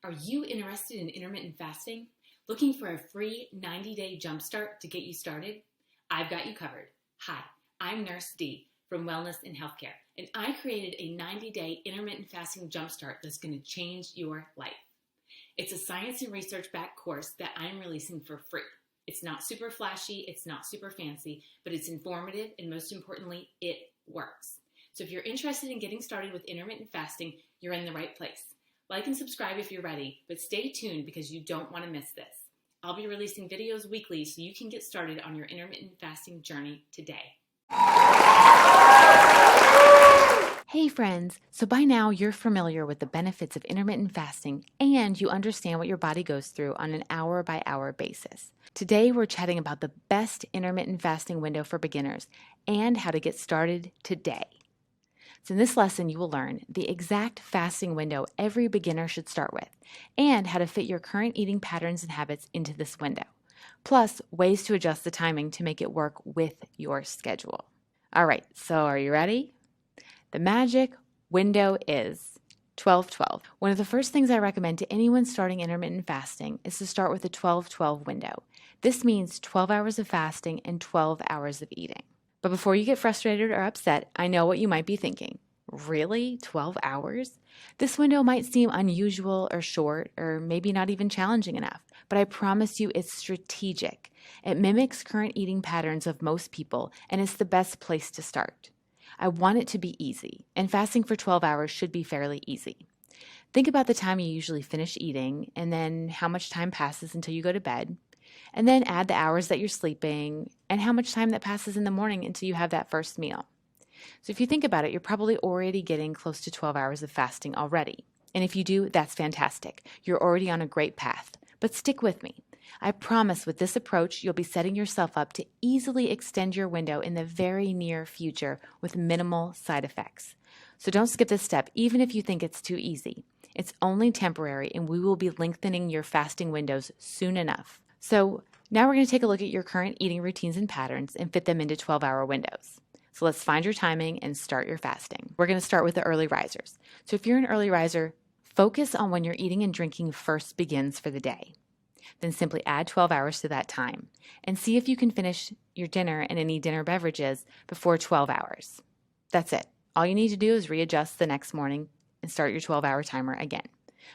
Are you interested in intermittent fasting? Looking for a free 90-day jumpstart to get you started? I've got you covered. Hi, I'm Nurse D from Wellness and Healthcare, and I created a 90-day intermittent fasting jumpstart that's going to change your life. It's a science and research-backed course that I'm releasing for free. It's not super flashy, it's not super fancy, but it's informative, and most importantly, it works. So if you're interested in getting started with intermittent fasting, you're in the right place. Like and subscribe if you're ready, but stay tuned because you don't want to miss this. I'll be releasing videos weekly so you can get started on your intermittent fasting journey today. Hey friends, so by now you're familiar with the benefits of intermittent fasting and you understand what your body goes through on an hour-by-hour basis. Today we're chatting about the best intermittent fasting window for beginners and how to get started today. So in this lesson, you will learn the exact fasting window every beginner should start with and how to fit your current eating patterns and habits into this window, plus ways to adjust the timing to make it work with your schedule. All right, so are you ready? The magic window is 12-12. One of the first things I recommend to anyone starting intermittent fasting is to start with the 12-12 window. This means 12 hours of fasting and 12 hours of eating. But before you get frustrated or upset, I know what you might be thinking. Really? 12 hours? This window might seem unusual or short or maybe not even challenging enough, but I promise you it's strategic. It mimics current eating patterns of most people, and it's the best place to start. I want it to be easy, and fasting for 12 hours should be fairly easy. Think about the time you usually finish eating, and then how much time passes until you go to bed, and then add the hours that you're sleeping, and how much time that passes in the morning until you have that first meal. So if you think about it, you're probably already getting close to 12 hours of fasting already. And if you do, that's fantastic. You're already on a great path. But stick with me. I promise with this approach, you'll be setting yourself up to easily extend your window in the very near future with minimal side effects. So don't skip this step, even if you think it's too easy. It's only temporary, and we will be lengthening your fasting windows soon enough. So now we're going to take a look at your current eating routines and patterns and fit them into 12-hour windows. So let's find your timing and start your fasting. We're going to start with the early risers. So if you're an early riser, focus on when your eating and drinking first begins for the day. Then simply add 12 hours to that time and see if you can finish your dinner and any dinner beverages before 12 hours. That's it. All you need to do is readjust the next morning and start your 12-hour timer again.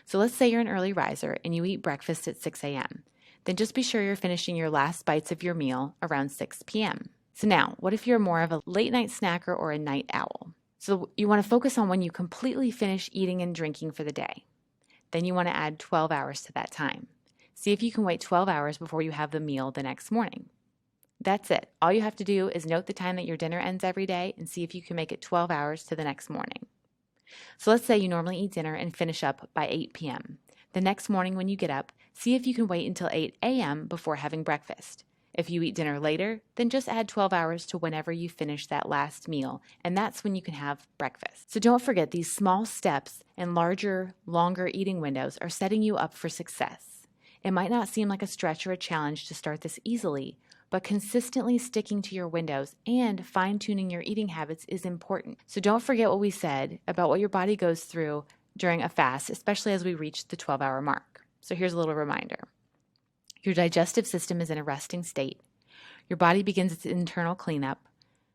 So let's say you're an early riser and you eat breakfast at 6 a.m. Then just be sure you're finishing your last bites of your meal around 6 p.m. So now, what if you're more of a late night snacker or a night owl? So you want to focus on when you completely finish eating and drinking for the day. Then you want to add 12 hours to that time. See if you can wait 12 hours before you have the meal the next morning. That's it. All you have to do is note the time that your dinner ends every day and see if you can make it 12 hours to the next morning. So let's say you normally eat dinner and finish up by 8 p.m. The next morning when you get up, see if you can wait until 8 a.m. before having breakfast. If you eat dinner later, then just add 12 hours to whenever you finish that last meal, and that's when you can have breakfast. So don't forget, these small steps and larger, longer eating windows are setting you up for success. It might not seem like a stretch or a challenge to start this easily, but consistently sticking to your windows and fine-tuning your eating habits is important. So don't forget what we said about what your body goes through during a fast, especially as we reach the 12-hour mark. So here's a little reminder. Your digestive system is in a resting state. Your body begins its internal cleanup.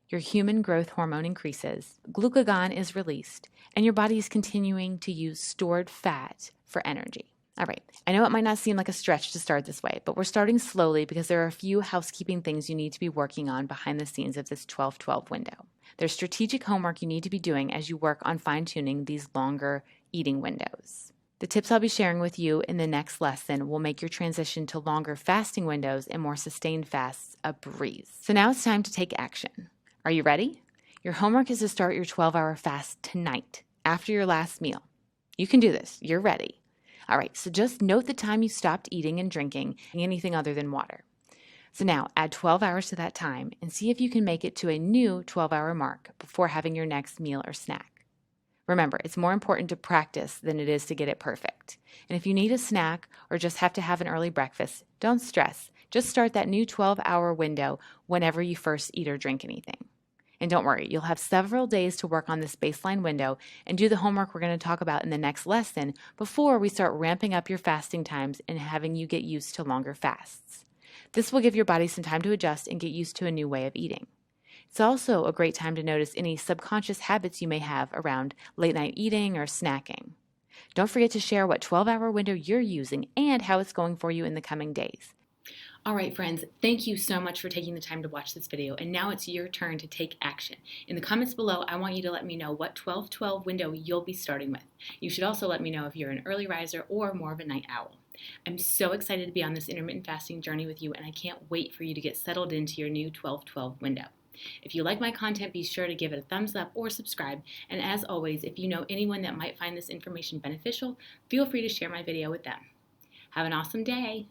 Your human growth hormone increases. Glucagon is released, and your body is continuing to use stored fat for energy. All right, I know it might not seem like a stretch to start this way, but we're starting slowly because there are a few housekeeping things you need to be working on behind the scenes of this 12-12 window. There's strategic homework you need to be doing as you work on fine-tuning these longer eating windows. The tips I'll be sharing with you in the next lesson will make your transition to longer fasting windows and more sustained fasts a breeze. So now it's time to take action. Are you ready? Your homework is to start your 12-hour fast tonight, after your last meal. You can do this. You're ready. All right, so just note the time you stopped eating and drinking anything other than water. So now add 12 hours to that time and see if you can make it to a new 12-hour mark before having your next meal or snack. Remember, it's more important to practice than it is to get it perfect. And if you need a snack or just have to have an early breakfast, don't stress. Just start that new 12-hour window whenever you first eat or drink anything. And don't worry, you'll have several days to work on this baseline window and do the homework we're going to talk about in the next lesson before we start ramping up your fasting times and having you get used to longer fasts. This will give your body some time to adjust and get used to a new way of eating. It's also a great time to notice any subconscious habits you may have around late night eating or snacking. Don't forget to share what 12-hour window you're using and how it's going for you in the coming days. All right, friends, thank you so much for taking the time to watch this video, and now it's your turn to take action. In the comments below, I want you to let me know what 12-12 window you'll be starting with. You should also let me know if you're an early riser or more of a night owl. I'm so excited to be on this intermittent fasting journey with you, and I can't wait for you to get settled into your new 12-12 window. If you like my content, be sure to give it a thumbs up or subscribe, and as always, if you know anyone that might find this information beneficial, feel free to share my video with them. Have an awesome day!